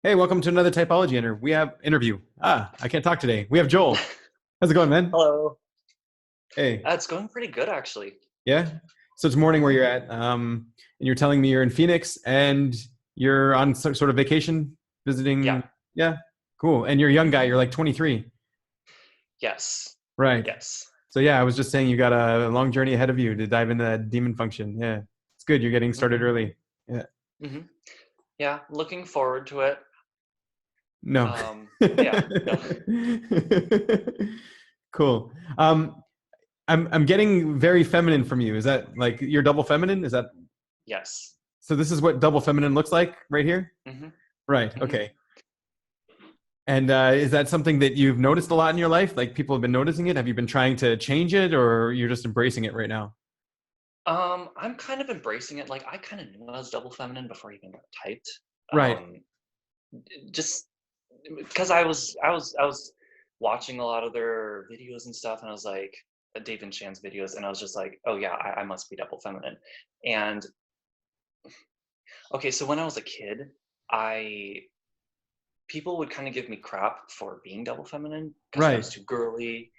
Hey, welcome to another typology interview. I can't talk today. We have Joel. How's it going, man? Hello. Hey, It's going pretty good, actually. yeah. So it's morning where hmm you're at, and you're telling me you're in Phoenix and you're on some sort of vacation, Yeah. visiting. Yeah, cool. And you're a young guy. You're like 23, Yes. right? Yes. So yeah, I was just saying you got a long journey ahead of you to dive into that demon function. Yeah, it's good. You're getting started hmm early. Yeah. hmm Yeah. Looking forward to it. No. Yeah. No. Cool. I'm getting very feminine from you. Is that like you're double feminine? Is that Yes. so? This is what double feminine looks like right here. hmm Right. hmm Okay. And is that something that you've noticed a lot in your life? Like people have been noticing it. Have you been trying to change it, or you're just embracing it right now? I'm kind of embracing it. Like I kind of knew I was double feminine before I even got typed. Right. Um, just because I was watching a lot of their videos and stuff, and I was like, Dave and Shan's videos, and I was just like, oh yeah, I must be double feminine. And okay, so when I was a kid, I people would kind of give me crap for being double feminine because I Right. was too girly.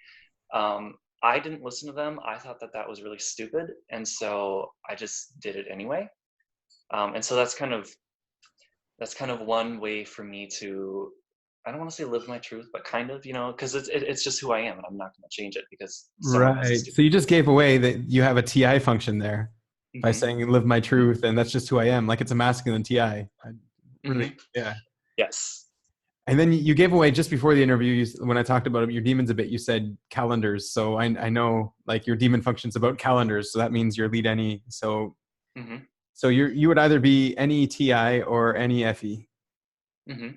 I didn't listen to them. I thought that that was really stupid, and so I just did it anyway. And so that's kind of one way for me to, I don't want to say live my truth, but kind of, because it's just who I am, and I'm not going to change it because someone has a Right. So stupid you just opinion. gave away that you have a TI function there by hmm saying live my truth, and that's just who I am. Like it's a masculine TI. Really, hmm yeah. Yes. And then you gave away just before the interview, when I talked about your demons a bit, you said calendars. So I know like your demon function's about calendars. So that means your lead any. hmm So you would either be NETI or NEFE, hmm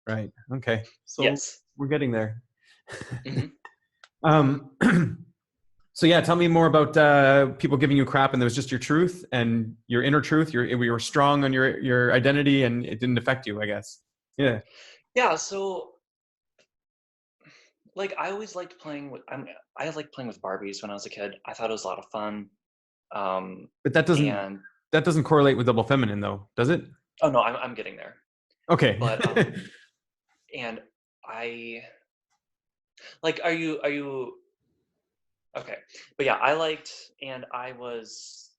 right? Okay. So Yes. we're getting there. hmm um, so yeah, tell me more about people giving you crap and it was just your truth and your inner truth. You were strong on your identity and it didn't affect you, I guess. Yeah. Yeah. So like I always liked playing with. I liked playing with Barbies when I was a kid. I thought it was a lot of fun. Um, But and that doesn't correlate with double feminine though, does it? oh no, I'm getting there. Okay. But and I like. Are you okay? But yeah, I liked, and I was,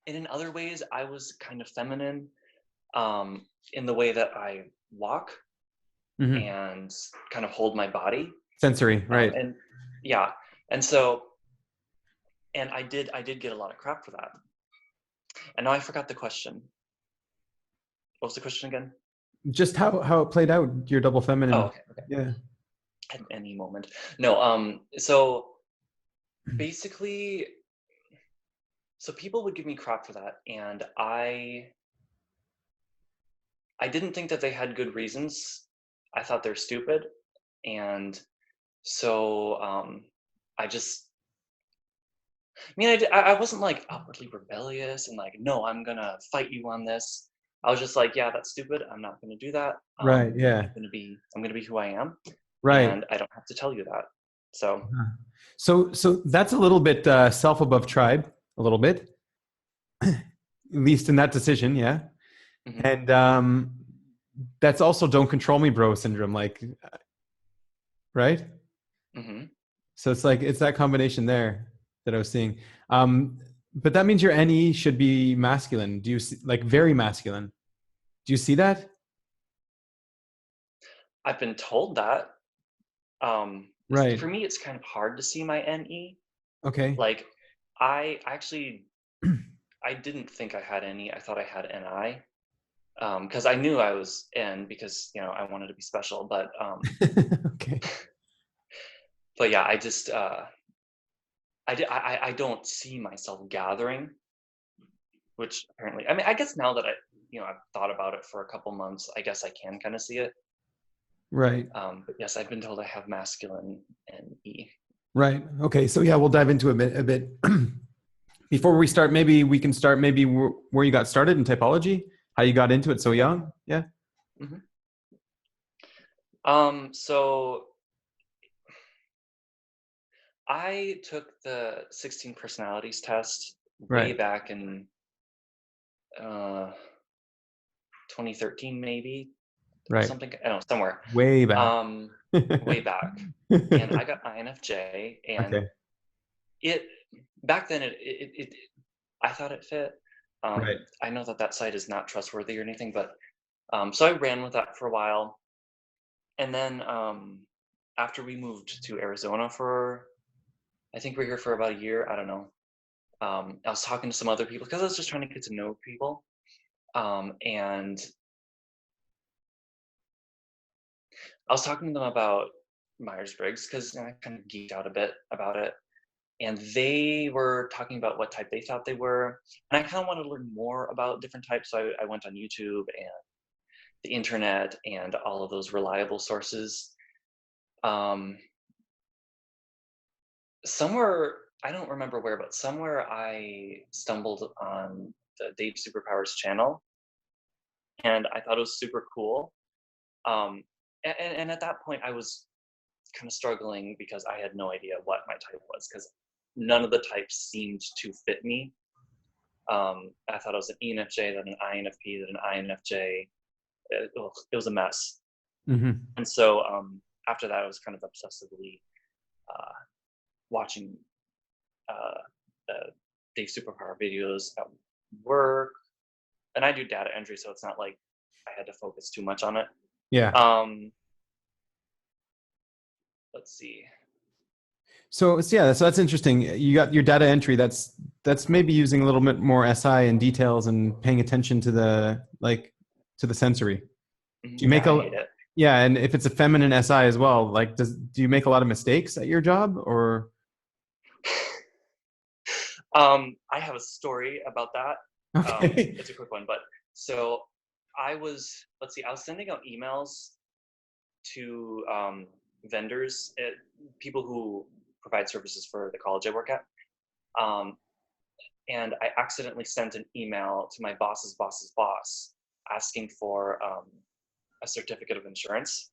and in other ways, I was kind of feminine. In the way that I walk hmm and kind of hold my body. Sensory, right? And yeah, and so and I did get a lot of crap for that. And now I forgot the question. What was the question again? Just how it played out, your double Oh, feminine. okay, okay. Yeah. At any moment. No, so basically, so people would give me crap for that, and I didn't think that they had good reasons. I thought they're stupid, and so I just, I mean, I wasn't like outwardly rebellious and like, no, I'm gonna fight you on this. I was just like, yeah, that's stupid. I'm not gonna do that. Right. Yeah. I'm gonna be who I am, Right. and I don't have to tell you that. So, So that's a little bit self above tribe, a little bit, at least in that decision, yeah. hmm And that's also don't control me, bro syndrome, like right. hmm So it's like it's that combination there that I was seeing. Um, but that means your NE should be masculine. Do you see, like very masculine? Do you see that? I've been told that. For Right. me, it's kind of hard to see my NE. Okay. Like, I actually I didn't think I had any. I thought I had NI. Because I knew I was N because I wanted to be special. Okay. But yeah, I just I don't see myself gathering, which apparently, I mean, I guess now that I've thought about it for a couple months, I guess I can kind of see it. Right. But yes, I've been told I have masculine and E. Right. Okay. So yeah, we'll dive into a bit. Before we start, maybe we can start maybe where you got started in typology, how you got into it so young. Yeah. hmm so I took the 16 personalities test way Right. back in uh, 2013 maybe, Right. something, I don't know, somewhere. Way back. Way back. And I got INFJ, and Okay. it back then I thought it fit. Right. I know that that site is not trustworthy or anything, but so I ran with that for a while, and then after we moved to Arizona for, I think we're here for about a year. I don't know. I was talking to some other people because I was just trying to get to know people, and I was talking to them about Myers Briggs because I kind of geeked out a bit about it, and they were talking about what type they thought they were, and I kind of wanted to learn more about different types. So I went on YouTube and the internet and all of those reliable sources. Um, somewhere, I don't remember where, but somewhere I stumbled on the Dave Superpowers channel, and I thought it was super cool. And at that point, I was kind of struggling because I had no idea what my type was because none of the types seemed to fit me. I thought I was an ENFJ, then an INFP, then an INFJ. It was a mess. Hmm. And so after that, I was kind of obsessively uh, watching Dave Superpower videos at work. And I do data entry, so it's not like I had to focus too much on it. Yeah. Um, let's see. So yeah, so that's interesting. You got your data entry. That's maybe using a little bit more SI and details and paying attention to the to the sensory. Do you make Yeah, I hate it. yeah, and if it's a feminine SI as well, like do you make a lot of mistakes at your job or I have a story about that. okay. It's a quick one, but so let's see, I was sending out emails to vendors, people who provide services for the college I work at. Um, and I accidentally sent an email to my boss's boss's boss asking for a certificate of insurance.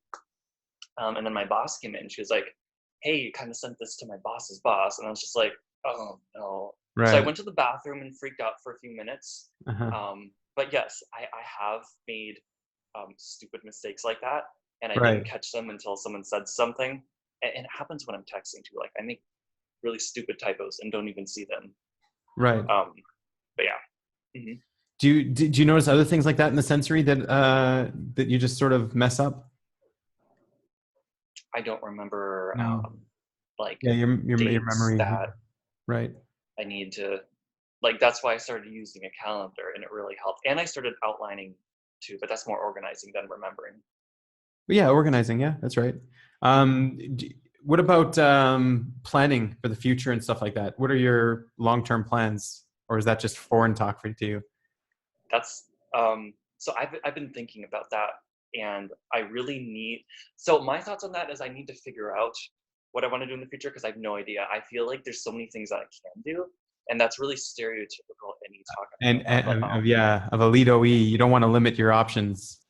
And then my boss came in. She was like, "Hey, you kind of sent this to my boss's boss," and I was just like, "Oh no!" So I Right. went to the bathroom and freaked out for a few minutes. Uh-huh. But yes, I have made stupid mistakes like that, and I didn't Right. catch them until someone said something. And it happens when I'm texting too. Like I make really stupid typos and don't even see them. Right. Um, but yeah. Hmm. Did you notice other things like that in the sensory that you just sort of mess up? I don't remember No. like Yeah, your dates memory. that Right. I need to, like, that's why I started using a calendar, and it really helped. And I started outlining too, but that's more organizing than remembering. But yeah, organizing. Yeah, that's right. Hmm. What about planning for the future and stuff like that? What are your long-term plans, or is that just foreign talk for to you? That's so I've been thinking about that, and I really need. So my thoughts on that is I need to figure out what I want to do in the future because I have no idea. I feel like there's so many things that I can do, and that's really stereotypical of any talk I'm gonna have. But Yeah, of a lead OE, you don't want to limit your options.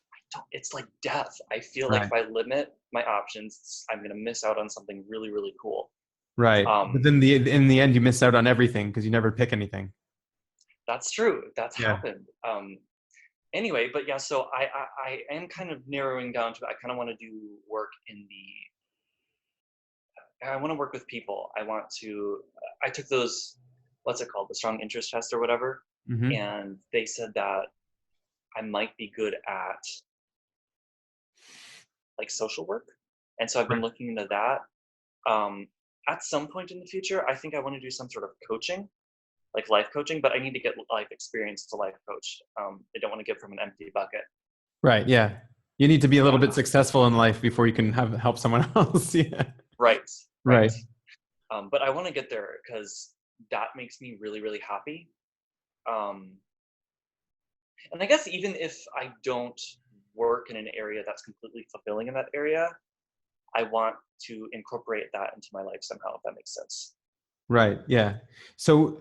it's like death. I feel like Right. if I limit my options, I'm gonna miss out on something really really cool. Right. But Um, then in the end, you miss out on everything because you never pick anything. that's true. That's Yeah. happened. Anyway, but yeah, so I am kind of narrowing down to, I kind of want to do work in I want to work with people. I took those, what's it called, the strong interest test or whatever, Hmm. and they said that I might be good at like social work, and so I've been Right. looking into that. Um, at some point in the future, I think I want to do some sort of coaching, like life coaching, but I need to get life experience to life coach. I don't want to give from an empty bucket. Right. Yeah. You need to be a little Yeah. bit successful in life before you can help someone else. Yeah. Right. Right. Right. But I want to get there because that makes me really, really happy. Um, and I guess even if I don't work in an area that's completely fulfilling in that area, I want to incorporate that into my life somehow, if that makes sense. Right. Yeah. So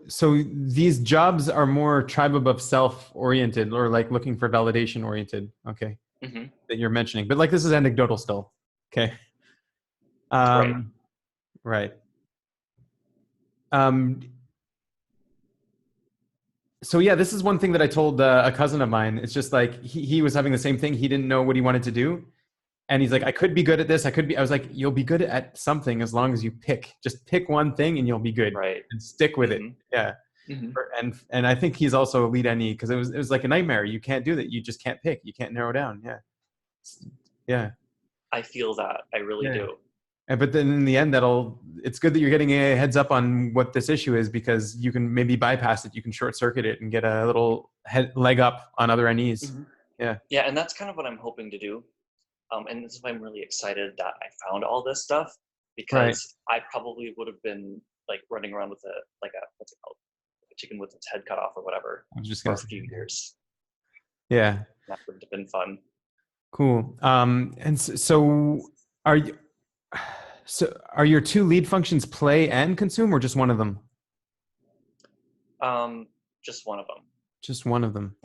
these jobs are more tribe above self oriented or like looking for validation oriented. Okay. Hmm. That you're mentioning, but like this is anecdotal still. Okay. Right. Um, right. Um, so yeah, this is one thing that I told a cousin of mine. It's just like he was having the same thing. He didn't know what he wanted to do. And he's like, Mhm. I could be good at this. I was like, you'll be good at something as long as you just pick one thing and you'll be good Right. and stick with it. Hmm. Yeah. Hmm. And I think he's also a lead NE because it was like a nightmare. You can't do that. You just can't pick. You can't narrow down. Yeah. Yeah. I feel that. I really Yeah. do. But then in the end, it's good that you're getting a heads up on what this issue is because you can maybe bypass it. You can short circuit it and get a little leg up on other NEs. Hmm. Yeah. Yeah, and that's kind of what I'm hoping to do. And this is why I'm really excited that I found all this stuff, Right. because I probably would have been like running around with a what's it called, a chicken with its head cut off or whatever I was just for going a to say. few years. Yeah. That would have been fun. Cool. And so are you, so are your two lead functions play and consume or just one of them? Just one of them Just one of them.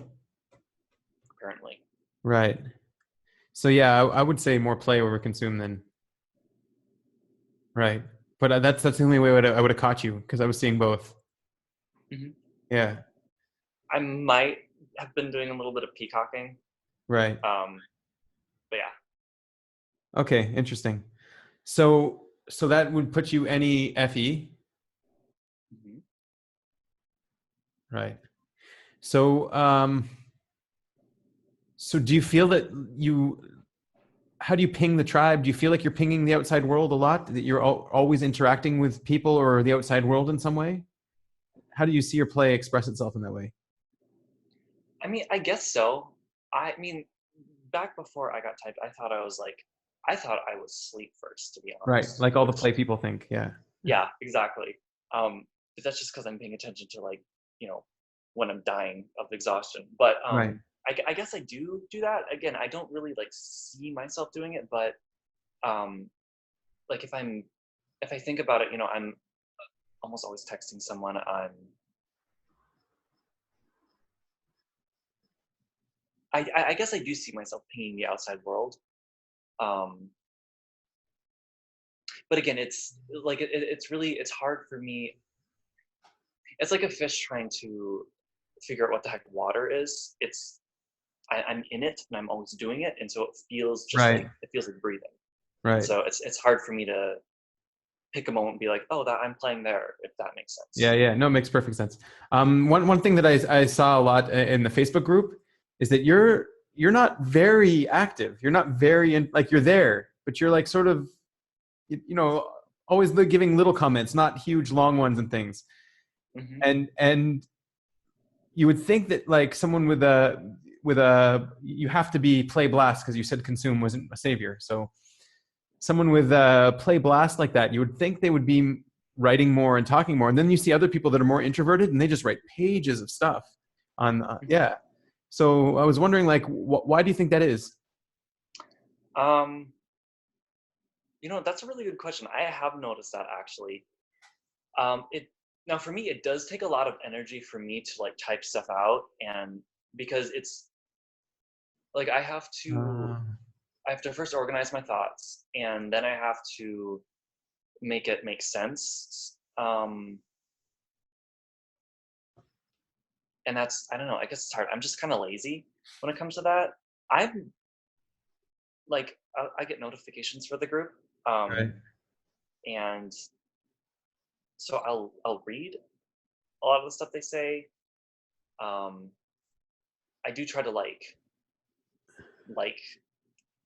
currently. Right. So yeah, I would say more play over consume then. Right. But that's the only way I would have caught you because I was seeing both. Hmm. Yeah. I might have been doing a little bit of peacocking, Right. but yeah. Okay. Interesting. So that would put you any FE. Hmm. Right. So so do you feel that how do you ping the tribe? Do you feel like you're pinging the outside world a lot? That you're always interacting with people or the outside world in some way? How do you see your play express itself in that way? I mean, I guess so. I mean, back before I got typed, I thought I was sleep first, to be Right. honest. Like all the Which, play people think. Yeah. yeah, exactly. But that's just because I'm paying attention to you know, when I'm dying of exhaustion. But Right. I guess I do that. Again, I don't really like see myself doing it, but um, like if I think about it, you know, I'm almost always texting someone. I guess I do see myself pinging the outside world. Um, but again, it's like it's really it's hard for me. It's like a fish trying to figure out what the heck water is. I'm in it and I'm always doing it, and so Right. it feels like breathing. And Right. so it's hard for me to pick a moment and be like, oh, that I'm playing there, if that makes Yeah. sense. Yeah. No, it makes perfect sense. One thing that I saw a lot in the Facebook group is that you're not very active. You're not very like you're there, but you're like sort of you know always giving little comments, not huge long ones and things. Hmm. And you would think that like someone with a you have to be play blast because you said consume wasn't a savior. So someone with a play blast like that, you would think they would be writing more and talking more. And then you see other people that are more introverted and they just write pages of stuff on Hmm. yeah. So I was wondering like why do you think that is? Um, you know, that's a really good question. I have noticed that actually. It Now for me, it does take a lot of energy for me to like type stuff out, and because it's like Uh, I have to first organize my thoughts, and then I have to make it make sense. And that's I don't know. I guess it's hard. I'm just kind of lazy when it comes to that. I'm like I get notifications for the group, right. and so I'll read a lot of the stuff they say. Um, I do try to like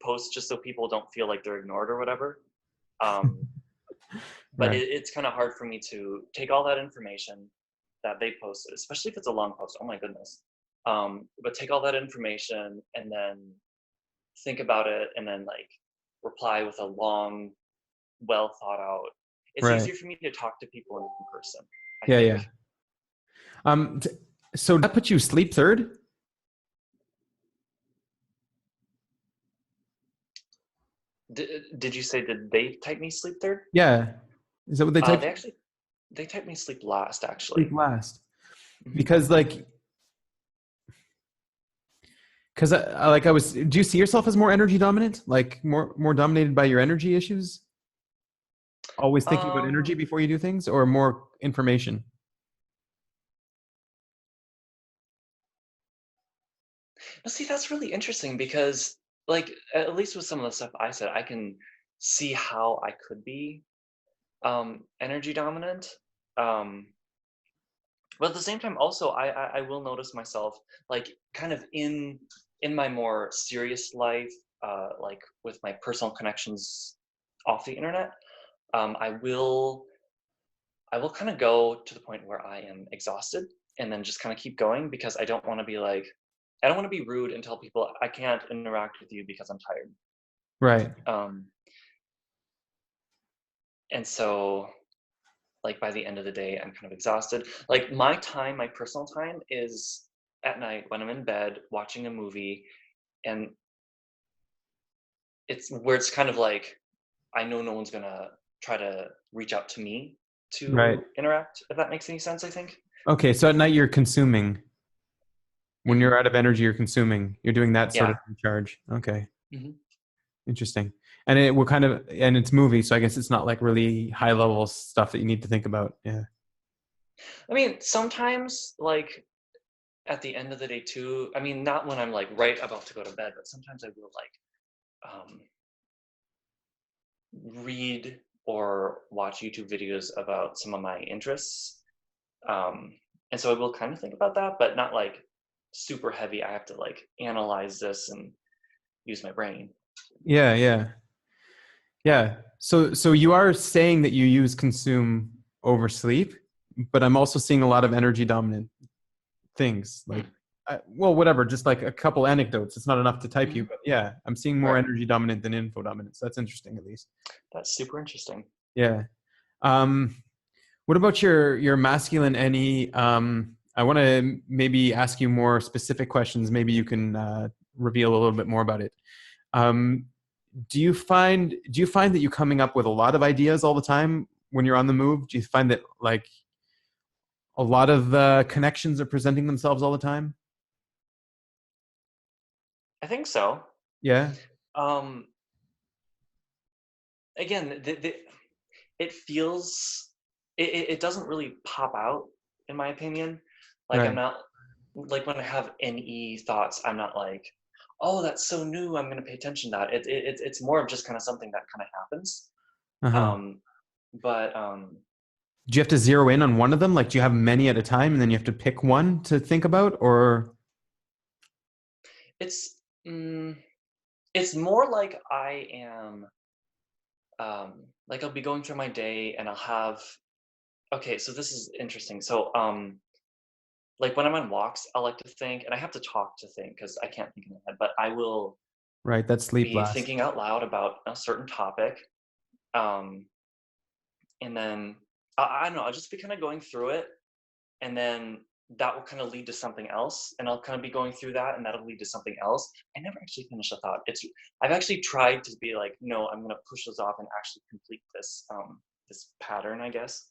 post just so people don't feel like they're ignored or whatever. Um, but Right. it's kind of hard for me to take all that information that they posted, especially if it's a long post. Oh my goodness. But take all that information and then think about it and then like reply with a long, well thought out. It's Right. easier for me to talk to people in person, I Yeah, think. yeah. Um, so that puts you sleep third? Did you say did they type me sleep third? Yeah. Is that what they type? They typed me sleep last Sleep actually. last. Hmm. Because like, because do you see yourself as more energy dominant? Like more dominated by your energy issues? Always thinking about energy Um, before you do things or more information? See, that's really interesting because, like, at least with some of the stuff I said, I can see how I could be energy dominant. Um, but at the same time, also, I will notice myself, like, kind of in my more serious life, like with my personal connections off the internet. um, I will I will kind of go to the point where I am exhausted and then just kind of keep going because I don't want to be rude and tell people I can't interact with you because I'm tired. Right. Um, and so, like, by the end of the day, I'm kind of exhausted. Like, my personal time is at night when I'm in bed watching a movie, and it's where it's kind of like I know no one's gonna try to reach out to me Right. to interact. If that makes any sense, I think. Okay. So at night you're consuming. When Hmm. you're out of energy, you're consuming. You're doing that sort Yeah. of recharge. Okay. Hmm. Interesting. And it will kind of, and it's movie, so I guess it's not like really high level stuff that you need to think about. Yeah. I mean, sometimes, like, at the end of the day too, I mean, not when I'm, like, right about to go to bed, but sometimes I will, like, um, read or watch YouTube videos about some of my interests. Um, and so I will kind of think about that, but not, like, super heavy, I have to, like, analyze this and use my brain. Yeah. Yeah. Yeah. So you are saying that you use consume over sleep, but I'm also seeing a lot of energy dominant things like, Hmm. well, whatever, just like a couple anecdotes. It's not enough to type you, Mhm. but yeah, I'm seeing more Right. energy dominant than info dominant. So that's interesting, at least. That's super interesting. Yeah. Um, what about your masculine any? I want to maybe ask you more specific questions. Maybe you can reveal a little bit more about it. Um, do you find that you coming up with a lot of ideas all the time when you're on the move? Do you find that like a lot of connections are presenting themselves all the time? I think so. Yeah. Um, Again, it feels it doesn't really pop out, in my opinion. Like, I'm Right. not like, when I have NE thoughts, I'm not like, oh, that's so new, I'm gonna pay attention to that. It's more of just kind of something that kind of happens. Uh-huh. Um, but Do you have to zero in on one of them? Like, do you have many at a time and then you have to pick one to think about? Or it's mm, it's more like I am like, I'll be going through my day and I'll have okay, so this is interesting. So like, when I'm on walks, I like to think, and I have to talk to think because I can't think in my head, but I will right, that's sleep be last. thinking out loud about a certain topic. Um, and then I don't know, I'll just be kind of going through it, and then that will kind of lead to something else, and I'll kind of be going through that, and that'll lead to something else. I never actually finish a thought. I've actually tried to be like, no, I'm gonna push this off and actually complete this pattern, I guess.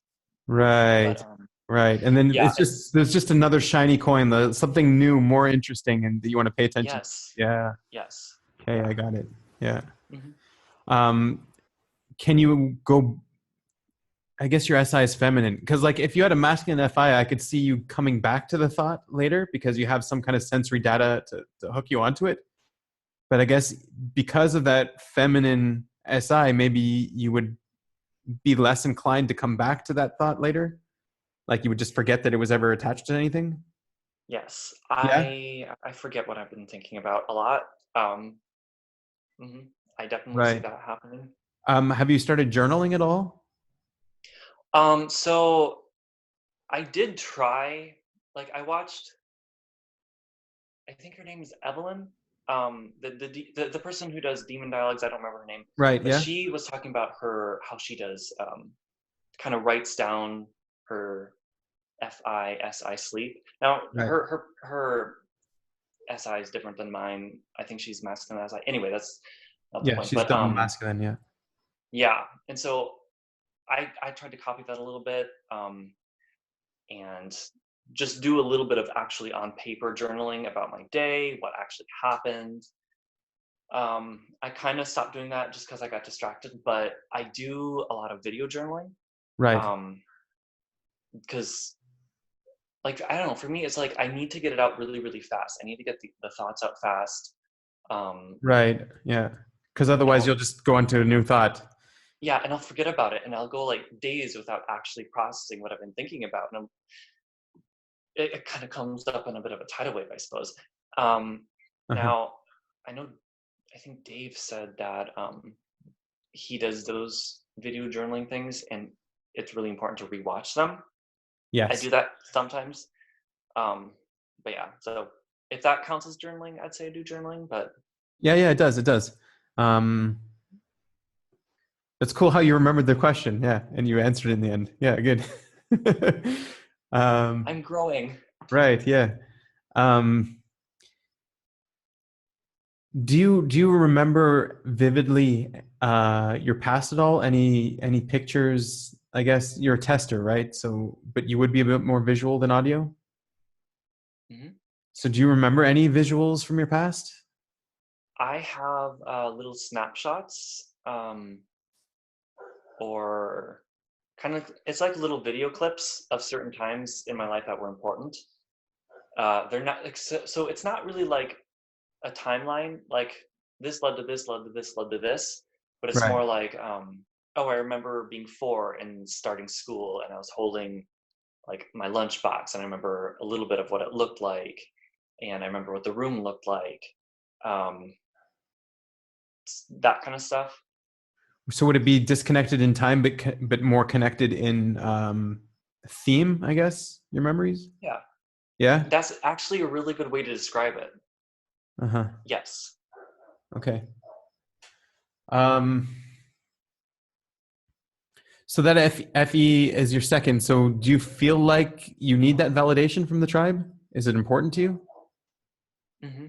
Right. But Right. And then yeah, it's just it's there's just another shiny coin, something new, more interesting and that you want to pay attention to. yes, Yeah. yes, Okay, yeah. I got it. Yeah. Hmm. Um, can you go I guess your SI is feminine because like if you had a masculine FI, I could see you coming back to the thought later because you have some kind of sensory data to hook you onto it. But I guess because of that feminine SI, maybe you would be less inclined to come back to that thought later. Like you would just forget that it was ever attached to anything. Yes, Yeah. I forget what I've been thinking about a lot. Um, mhm, I definitely see Right. that happening. Have you started journaling at all? So I did try, like, I watched, I think her name is Evelyn, the person who does Demon Dialogues, I don't remember her name, Right. but Yeah. she was talking about how she does, kind of writes down her FI, SI sleep. Now, Right. her SI is different than mine. I think she's masculine SI. Anyway, that's not the Yeah. point. She's But double masculine. Yeah. yeah, and so I tried to copy that a little bit, and just do a little bit of actually on paper journaling about my day, what actually happened. I kind of stopped doing that just because I got distracted, but I do a lot of video journaling, Right. because like, I don't know, for me, it's like, I need to get it out really, really fast. I need to get the thoughts out fast. Right. Yeah. Because And otherwise you'll just go on to a new thought. yeah, and I'll forget about it, and I'll go like days without actually processing what I've been thinking about. And it kind of comes up in a bit of a tidal wave, I suppose. Um, Uh-huh. Now, I know, I think Dave said that he does those video journaling things, and it's really important to rewatch them. I Yes. do that sometimes. Um, but yeah, so if that counts as journaling, I'd say I do journaling. But Yeah, yeah, it does. It does. Um, it's cool how you remembered the question. Yeah, and you answered in the end. Yeah, good. I'm growing. Right. Yeah. Um, do you remember vividly your past at all? Any pictures? I guess you're a tester, right? So, but you would be a bit more visual than audio. Mhm. So, do you remember any visuals from your past? I have little snapshots, or kind of, it's like little video clips of certain times in my life that were important. They're not like, so it's not really like a timeline, like this led to this, led to this, led to this, but it's Right. more like, oh, I remember being 4 and starting school, and I was holding like my lunchbox, and I remember a little bit of what it looked like, and I remember what the room looked like, um, that kind of stuff. So, would it be disconnected in time, but more connected in theme? I guess your memories. Yeah, Yeah. that's actually a really good way to describe it. Uh huh. Yes. Okay. Um, so that FE is your second. So do you feel like you need that validation from the tribe? Is it important to you? Hmm.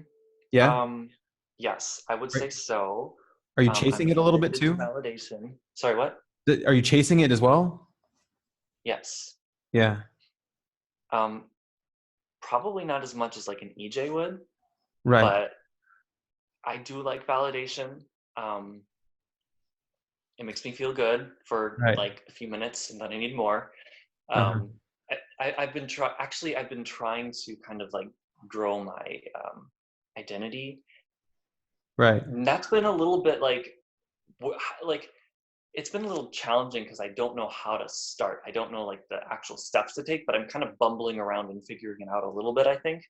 Yeah. Um, yes, I would say so. Are you I'm chasing it a little bit connected to too? validation. Sorry, what? Are you chasing it as well? Yes. Yeah. Um, Probably not as much as like an EJ would, Right. but I do like validation. Um, it makes me feel good for Right. like a few minutes, and then I need more. Uh-huh. Um, I've been actually I've been trying to kind of like grow my identity. Right. And that's been a little bit like like it's been a little challenging because I don't know how to start. I don't know like the actual steps to take, but I'm kind of bumbling around and figuring it out a little bit, I think.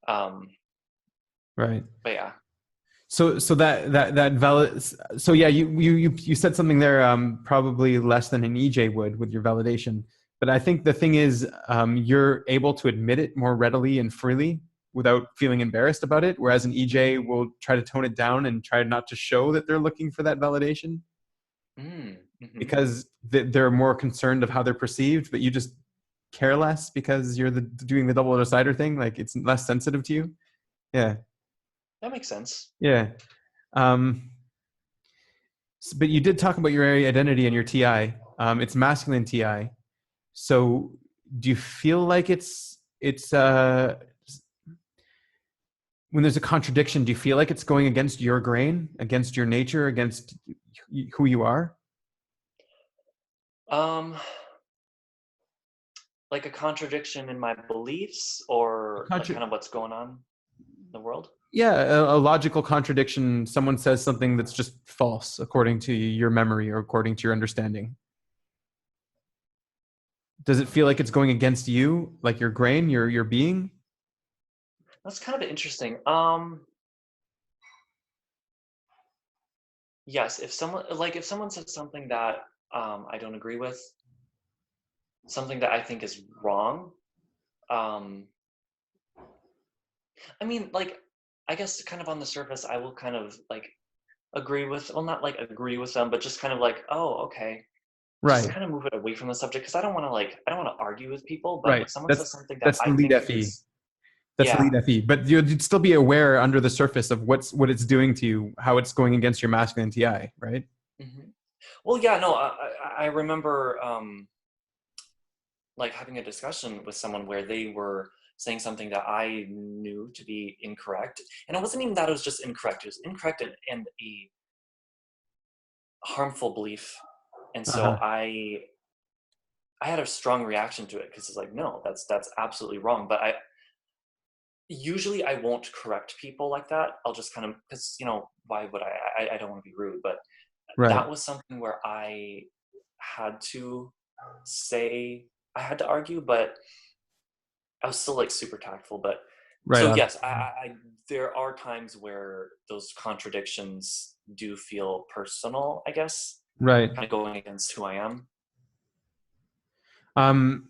Um, Right. but yeah. So that valid. So yeah, you said something there. Probably less than an EJ would with your validation. But I think the thing is, you're able to admit it more readily and freely without feeling embarrassed about it. Whereas an EJ will try to tone it down and try not to show that they're looking for that validation Mm-hmm. because they're more concerned of how they're perceived. But you just care less because you're doing the double decider thing. Like it's less sensitive to you. Yeah, That makes sense. yeah. Um, but you did talk about your area identity and your TI. It's masculine TI. So do you feel like it's when there's a contradiction, do you feel like it's going against your grain, against your nature, against who you are? Um, like a contradiction in my beliefs, or like Contra- kind of what's going on in the world. yeah, a logical contradiction. Someone says something that's just false according to your memory or according to your understanding. Does it feel like it's going against you, like your grain, your being? That's kind of interesting. Yes, if someone says something that I don't agree with, something that I think is wrong, um, I mean, like, I guess kind of on the surface, I will kind of like agree with, well, not like agree with them, but just kind of like, oh, okay, just Right, kind of move it away from the subject because I don't want to argue with people. But right. if someone That's says something that that's the I lead think FE. is, That's the yeah, lead FE. But you'd still be aware under the surface of what it's doing to you, how it's going against your masculine TI, right? hmm, well, yeah, no, I remember like having a discussion with someone where they were saying something that I knew to be incorrect, and it wasn't even that it was just incorrect; it was incorrect and a harmful belief. And so Uh-huh. I had a strong reaction to it because it's like, no, that's absolutely wrong. But I won't correct people like that. I'll just kind of, because why would I don't want to be rude, but Right. that was something where had to I had to argue, but I was still like super tactful. But Right so on. yes, there are times where those contradictions do feel personal, I guess, Right. kind of going against who I am. Um,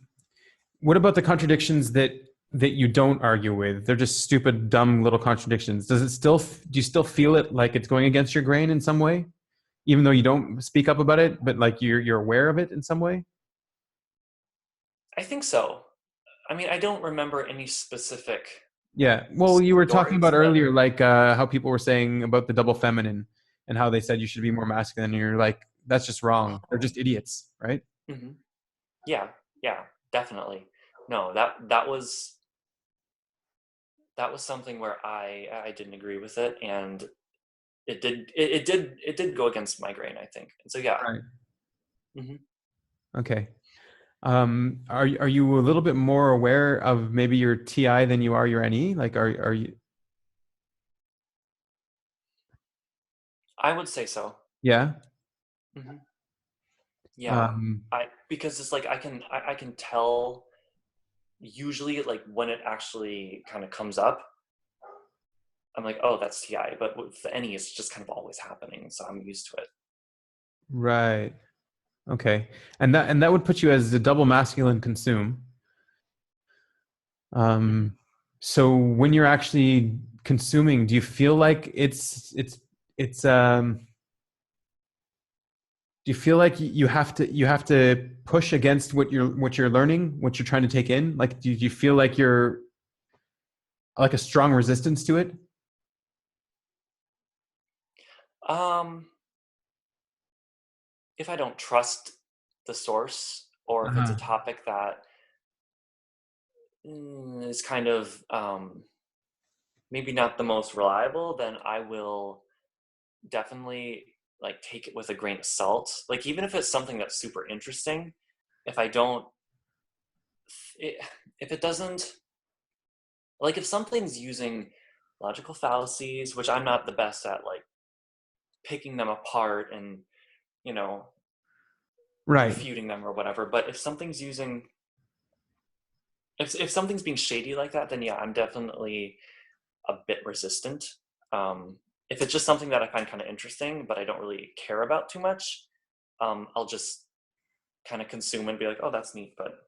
what about the contradictions that you don't argue with? They're just stupid, dumb little contradictions. Do you still feel it like it's going against your grain in some way, even though you don't speak up about it, but like you're aware of it in some way? I think so. I mean, I don't remember any specific Yeah. Well, you were talking stories, about but earlier, like how people were saying about the double feminine and how they said you should be more masculine. And you're like, that's just wrong. They're just idiots, right? hmm yeah, yeah, definitely. No, that was something where I didn't agree with it, and it did go against my grain, I think. And so yeah. Right. hmm Okay. Are you a little bit more aware of maybe your TI than you are your NE? Like, are you? I would say so. Yeah. hmm Yeah, Um, because it's like I can tell usually like when it actually kind of comes up. I'm like, oh, that's TI, but with the NE, it's just kind of always happening, so I'm used to it. right. Okay. And that would put you as a double masculine consume. hmm Um, so when you're actually consuming, do you feel like it's do you feel like you have to push against what you're learning, what you're trying to take in? Like, do you feel like you're like a strong resistance to it? Um, if I don't trust the source, or if it's a Uh-huh. topic that is kind of maybe not the most reliable, then I will definitely like take it with a grain of salt. Like even if it's something that's super interesting, if I don't, it, if it doesn't, like if something's using logical fallacies, which I'm not the best at, like picking them apart and you know Right. refuting them or whatever. But if something's being shady like that, then yeah, I'm definitely a bit resistant. If it's just something that I find kind of interesting, but I don't really care about too much, I'll just kind of consume and be like, oh, that's neat. But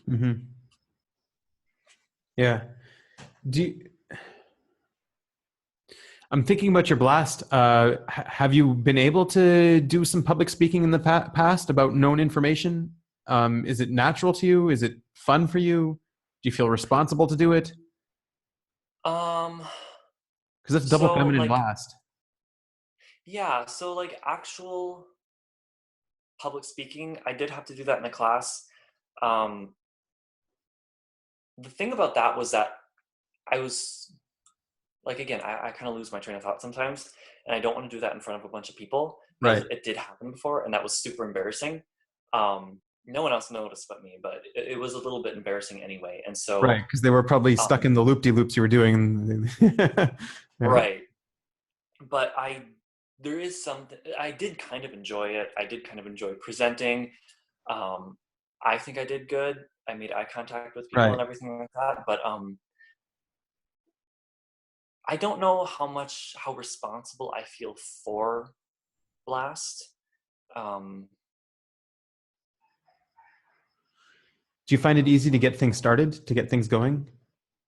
Hmm. Yeah. Do you, I'm thinking about your blast. Have you been able to do some public speaking in the past about known information? Is it natural to you? Is it fun for you? Do you feel responsible to do it? um, Because that's double so feminine like blast. yeah, so like actual public speaking, I did have to do that in a class. Um, the thing about that was that I was like, again, I kind of lose my train of thought sometimes, and I don't want to do that in front of a bunch of people because Right. it did happen before, and that was super embarrassing. No one else noticed but me, but it was a little bit embarrassing anyway. And Right. so, Because they were probably stuck um, in the loop de loops you were doing. Yeah. right. But there is something, I did kind of enjoy it. I did kind of enjoy presenting. Um, I think I did good. I made eye contact with people Right. and everything like that. But I don't know how responsible I feel for Blast. Um, Do you find it easy to get things started, to get things going,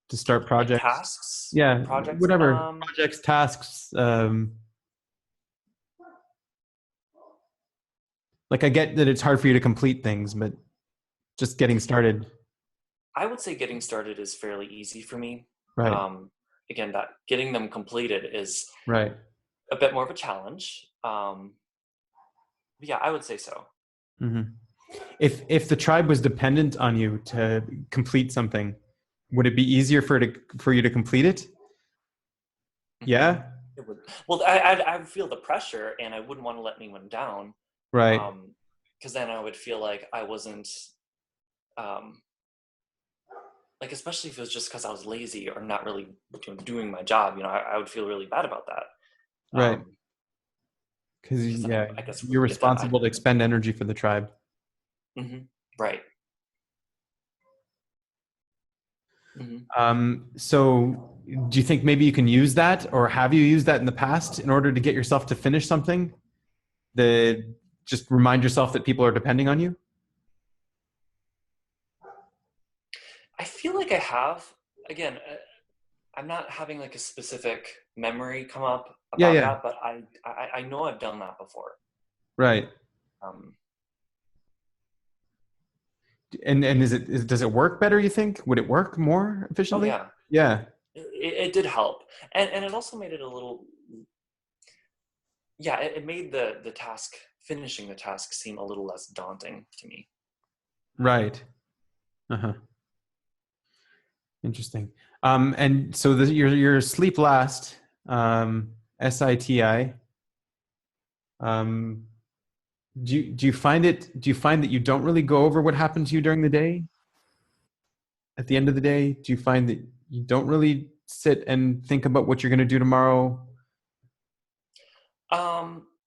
to start like projects? tasks, Yeah, projects. whatever projects, tasks. Like I get that it's hard for you to complete things, but just getting started. I would say getting started is fairly easy for me. Right. Um, Again, that getting them completed is Right. a bit more of a challenge. But yeah, I would say so. Hmm. If the tribe was dependent on you to complete something, would it be easier for you to complete it? Mhm. Yeah. It would. Well, I would feel the pressure, and I wouldn't want to let anyone down. Right. Um, because then I would feel like I wasn't, like, especially if it was just because I was lazy or not really doing my job, I would feel really bad about that. Right. Because Because then yeah, I guess you're would get to, responsible to expend energy for the tribe. right. hmm So do you think maybe you can use that, or have you used that in the past in order to get yourself to finish something? Just remind yourself that people are depending on you? I feel like I have. Again, I'm not having like a specific memory come up Yeah, about yeah. that, but I know I've done that before. Right. Um, And does it work better, you think? Would it work more oh efficiently? yeah, Yeah. it did help, and it also made it a little. Yeah, it made the task, finishing the task, seem a little less daunting to me. Right. Uh-huh. Interesting. And so your sleep last, SITI. Um, do you find that you don't really go over what happened to you during the day? At the end of the day, do you find that you don't really sit and think about what you're going to do tomorrow?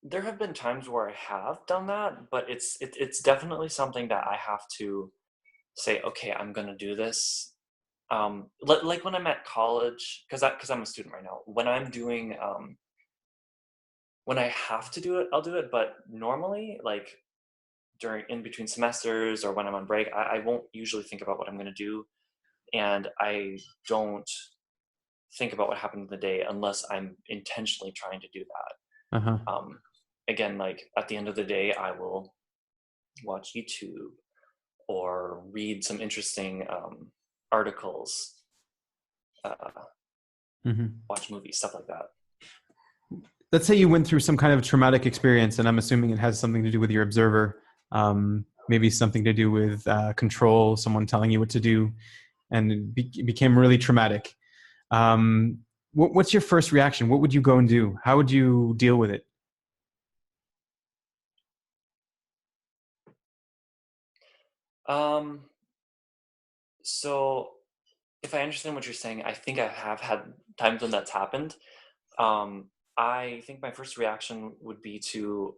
There have been times where I have done that, but it's definitely something that I have to say, okay, I'm gonna do this. Like when I'm at college, because I'm a student right now. When I'm doing when I have to do it, I'll do it. But normally, like during in between semesters or when I'm on break, I won't usually think about what I'm gonna do, and I don't think about what happened in the day unless I'm intentionally trying to do Uh-huh. that. Again, like at the end of the day, I will watch YouTube or read some interesting articles, uh, hmm watch movies, stuff like that. Let's say you went through some kind of traumatic experience, and I'm assuming it has something to do with your observer, maybe something to do with control, someone telling you what to do, and it became really traumatic. What's your first reaction? What would you go and do? How would you deal with it? Um, so if I understand what you're saying, I think I have had times when that's happened. I think my first reaction would be to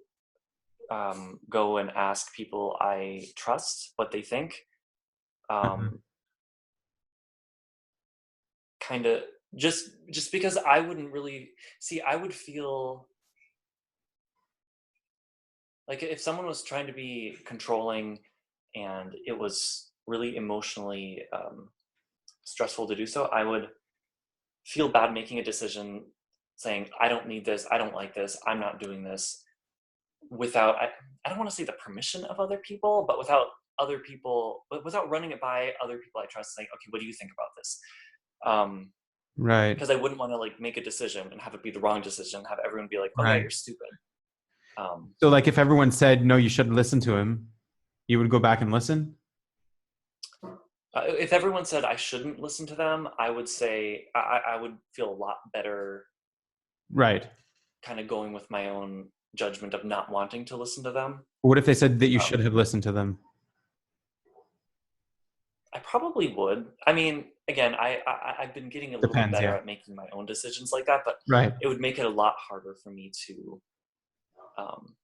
go and ask people I trust what they think. Uh-huh. Um, kind of just because I wouldn't really see. I would feel like if someone was trying to be controlling and it was really emotionally stressful to do so, I would feel bad making a decision saying, I don't need this, I don't like this, I'm not doing this without, I don't want to say the permission of other people, but without running it by other people I trust, saying, okay, what do you think about this? Right. Because I wouldn't want to like make a decision and have it be the wrong decision, have everyone be like, oh yeah, Right. you're stupid. Um, So, like, if everyone said no, you shouldn't listen to him, you would go back and listen. if everyone said I shouldn't listen to them, I would say I would feel a lot better Right. kind of going with my own judgment of not wanting to listen to them. What if they said that you Um, should have listened to them? I probably would. I mean, again, I've been getting a little bit Depends. better Yeah. at making my own decisions like that, but Right. it would make it a lot harder for me um,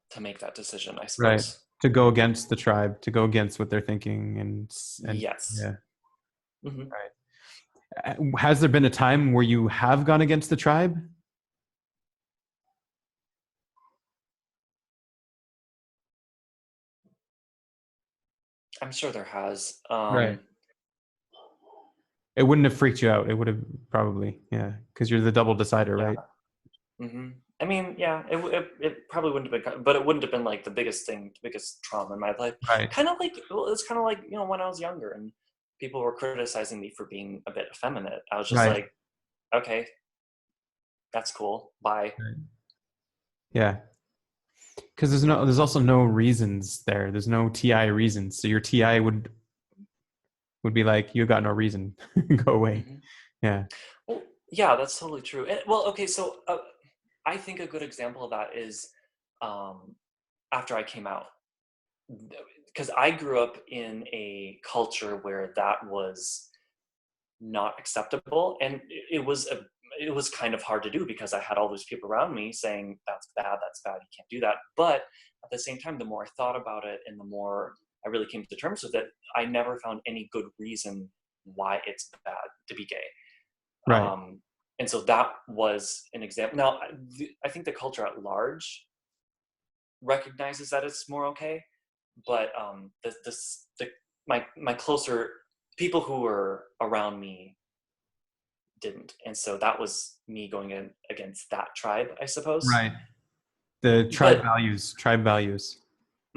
to make that decision, I Right. suppose. To go against the tribe, to go against what they're thinking, and Yes. yeah. hmm Has there been a time where you have gone against the tribe? I'm sure there has. Right. It wouldn't have freaked you out. It would have probably, yeah, because you're the double decider, Yeah. right? hmm I mean, yeah, it probably wouldn't have been, but it wouldn't have been like the biggest thing, the biggest trauma in my life. Right. Kind of like, well, it's kind of like, when I was younger and people were criticizing me for being a bit effeminate. I was just Right. like, okay, that's cool. Bye. Right. Yeah. Because there's also no reasons there. There's no TI reasons. So your TI would be like, you got no reason. Go away. hmm Yeah. Well, yeah, that's totally true. And, well, okay, so I think a good example of that is after I came out, because I grew up in a culture where that was not acceptable, and it was kind of hard to do because I had all those people around me saying that's bad, you can't do that. But at the same time, the more I thought about it and the more I really came to terms with it, I never found any good reason why it's bad to be gay. Right. And so that was an example. Now, I think the culture at large recognizes that it's more okay, but my closer people who were around me didn't, and so that was me going in against that tribe, I suppose. Right. The tribe But values, tribe values.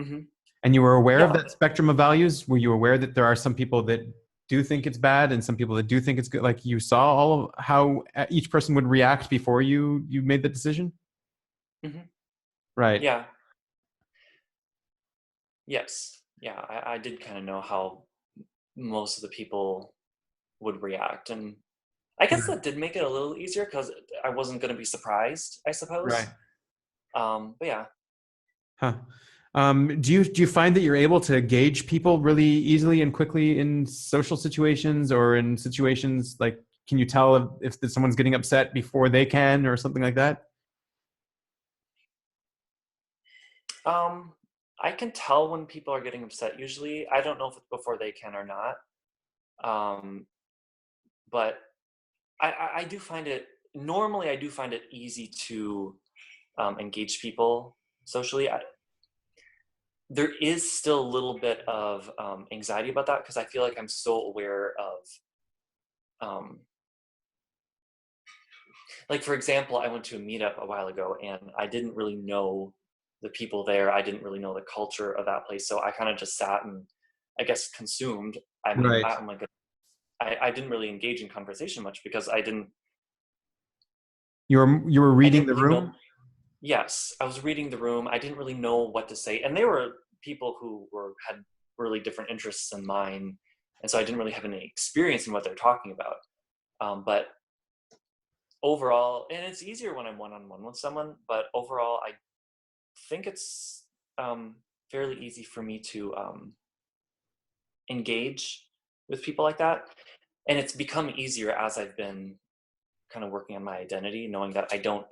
mhm, And you were aware of yeah, that spectrum of values? Were you aware that there are some people that do think it's bad and some people that do think it's good? Like you saw all of how each person would react before you made the decision? mhm, Right. yeah, yes, yeah. I did kind of know how most of the people would react, and I guess Right. that did make it a little easier because I wasn't going to be surprised, I Right. suppose. But yeah. Huh. Do you find that you're able to gauge people really easily and quickly in social situations or in situations like can you tell if someone's getting upset before they can or something like that? Um, I can tell when people are getting upset usually. I don't know if it's before they can or not. Um, but I do find it normally I do find it easy to engage people socially. There is still a little bit of anxiety about that because I feel like I'm so aware of um, like for example, I went to a meetup a while ago and I didn't really know the people there. I didn't really know the culture of that place, so I kind of just sat and I guess consumed. I mean, Right. I'm like I didn't really engage in conversation much because You were I reading didn't the really know. room? Yes, I was reading the room. I didn't really know what to say, and they were people who had really different interests than mine, and so I didn't really have any experience in what they're talking about. But overall, and it's easier when I'm one-on-one with someone. But overall, I think it's fairly easy for me to engage with people like that, and it's become easier as I've been kind of working on my identity, knowing that I don't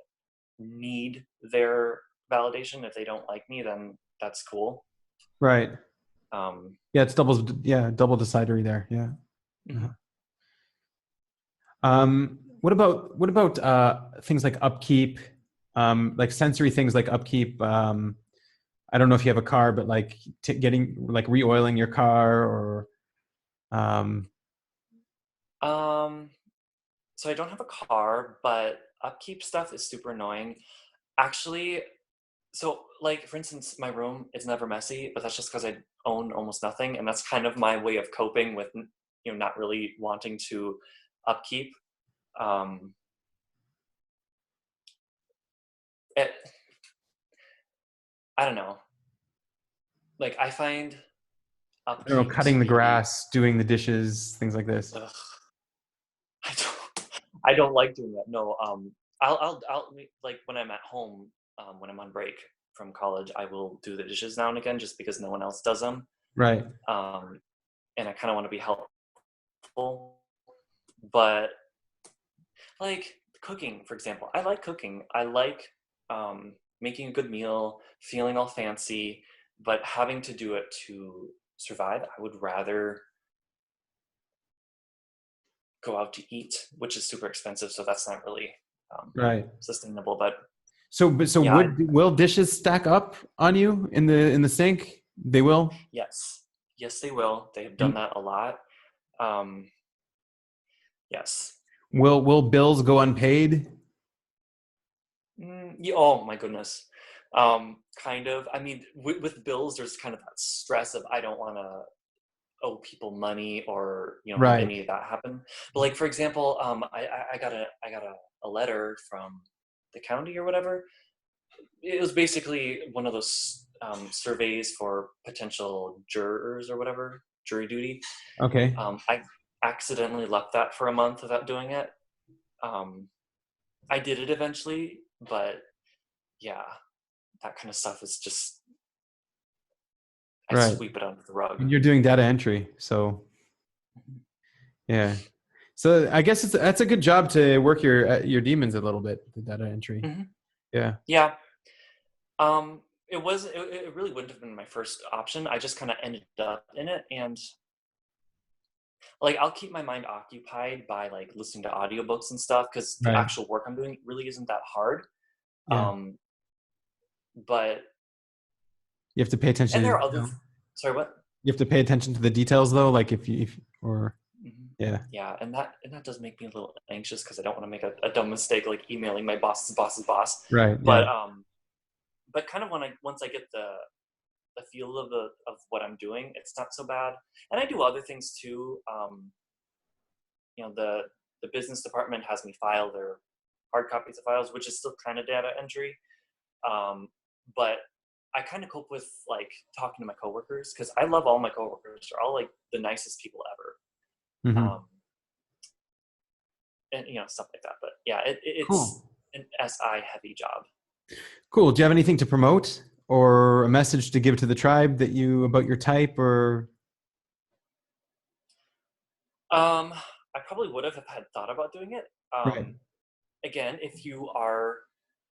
need their validation. If they don't like me, then that's cool. Right. Um, Yeah, it's double decidery there. Yeah. Uh-huh. mhm. What about things like upkeep, like sensory things like upkeep? I don't know if you have a car, but like getting like re-oiling your car or um, um, so I don't have a car, but upkeep stuff is super annoying. Actually, so like for instance, my room is never messy, but that's just because I own almost nothing, and that's kind of my way of coping with not really wanting to upkeep. Um, it, I don't know. Like I find I don't know, upkeep to cutting the be. grass, doing the dishes, things like this. Ugh, I don't. I don't like doing that. No. I'll like when I'm at home, when I'm on break from college, I will do the dishes now and again just because no one else does them. Right. Um, and I kind of want to be helpful. But like cooking, for example, I like cooking. I like making a good meal, feeling all fancy, but having to do it to survive, I would rather go out to eat, which is super expensive. So that's not really Right. sustainable. But So yeah, will dishes stack up on you in the sink? They will. yes, yes, they will. They have done And that a lot. Um, yes. will bills go unpaid? Oh my goodness. Kind of. I mean, with bills, there's kind of that stress of I don't want to owe people money or have Right. any of that happen. But like for example, I got a letter from the county or whatever. It was basically one of those surveys for potential jurors or whatever, jury duty. Okay. I accidentally left that for a month without doing it. Um, I did it eventually, but yeah. that kind of stuff is just, I Right. sweep it under the rug. And you're doing data entry, so yeah. So I guess that's a good job to work your demons a little bit, the data entry. Mm-hmm. Yeah. Yeah. It really wouldn't have been my first option. I just kind of ended up in it, and like I'll keep my mind occupied by like listening to audiobooks and stuff, because the Right. actual work I'm doing really isn't that hard. Yeah. But You have to pay attention and to there are other detail. sorry, what? You have to pay attention to the details though, like if or Mhm. yeah. Yeah, and that does make me a little anxious, because I don't want to make a dumb mistake like emailing my boss's boss's boss. Right. Yeah. But kind of once I get the feel of what I'm doing, it's not so bad. And I do other things too. You know, the business department has me file their hard copies of files, which is still kind of data entry. But I kind of cope with like talking to my coworkers, because I love all my coworkers. They're all like the nicest people ever. Mm-hmm. And you know, stuff like that. But yeah, it's Cool. an SI heavy job. Cool. Do you have anything to promote or a message to give to the tribe about your type or? I probably would have had thought about doing it. Right. Again, if you are,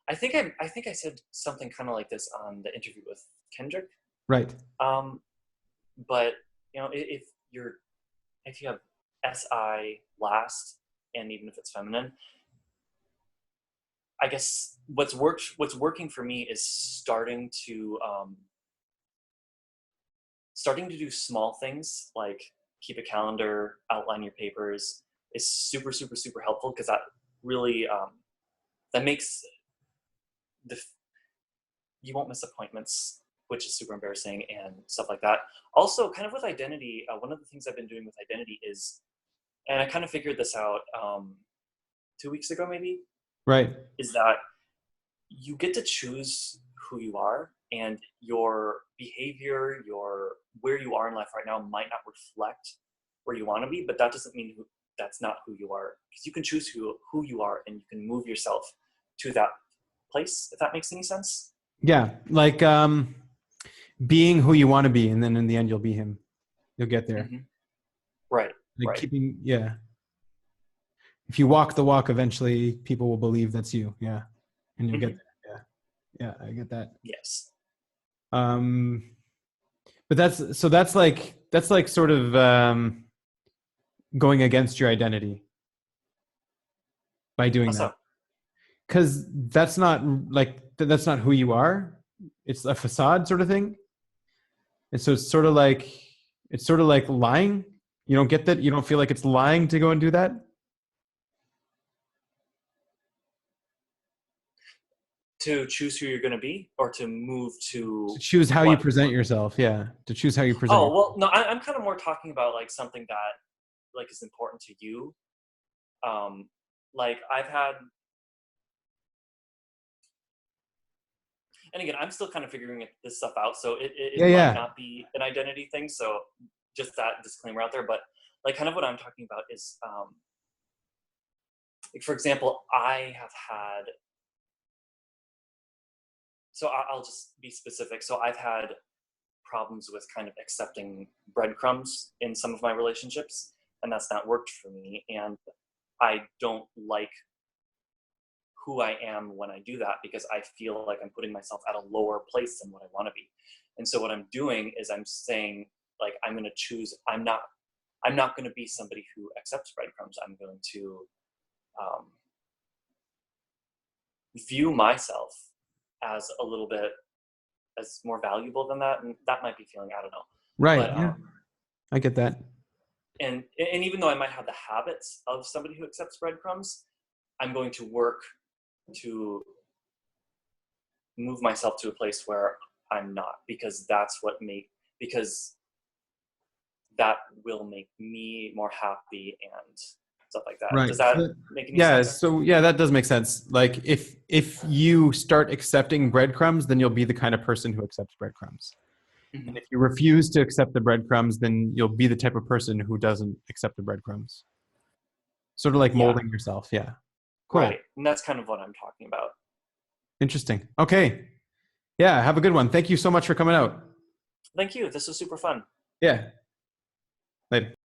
I think I said something kind of like this on the interview with Kendrick. Right. But you know, if you have SI last, and even if it's feminine, I guess what's working for me is starting to do small things like keep a calendar, outline your papers is super, super, super helpful, because that really that makes you won't miss appointments, which is super embarrassing and stuff like that. Also, kind of with identity, one of the things I've been doing with identity is, and I kind of figured this out 2 weeks ago maybe, Right. is that you get to choose who you are, and your behavior, where you are in life right now might not reflect where you want to be, but that doesn't mean that's not who you are, because you can choose who you are, and you can move yourself to that place, if that makes any sense. Yeah. Like being who you want to be, and then in the end you'll be him. You'll get there. Mm-hmm. Right. Like Right. yeah. If you walk the walk, eventually people will believe that's you. Yeah. And you'll get there. Yeah. Yeah, I get that. Yes. But that's like sort of going against your identity by doing What's that. up? Because that's not who you are. It's a facade sort of thing. And so it's sort of like lying. You don't get that? You don't feel like it's lying to go and do that? To choose who you're going to be, or to move to To choose how you what? present yourself. Yeah. To choose how you present Oh, yourself. well, no, I'm kind of more talking about like something that like is important to you. Like I've had, and again, I'm still kind of figuring this stuff out, so it might Yeah. not be an identity thing. So just that disclaimer out there. But like kind of what I'm talking about is, like for example, I have had. So I'll just be specific. So I've had problems with kind of accepting breadcrumbs in some of my relationships, and that's not worked for me. And I don't like who I am when I do that, because I feel like I'm putting myself at a lower place than what I want to be. And so what I'm doing is I'm saying, like, I'm going to choose, I'm not going to be somebody who accepts breadcrumbs. I'm going to view myself as a little bit as more valuable than that. And that might be feeling, I don't know. Right. But, Yeah. I get that. and even though I might have the habits of somebody who accepts breadcrumbs, I'm going to work to move myself to a place where I'm not, because because that will make me more happy and stuff like that. Right. Does that make any Yeah. sense? So yeah, that does make sense. Like if you start accepting breadcrumbs, then you'll be the kind of person who accepts breadcrumbs. Mm-hmm. And if you refuse to accept the breadcrumbs, then you'll be the type of person who doesn't accept the breadcrumbs. Sort of like molding yourself. Yeah. Cool. Right. And that's kind of what I'm talking about. Interesting. Okay. Yeah, have a good one. Thank you so much for coming out. Thank you. This was super fun. Yeah.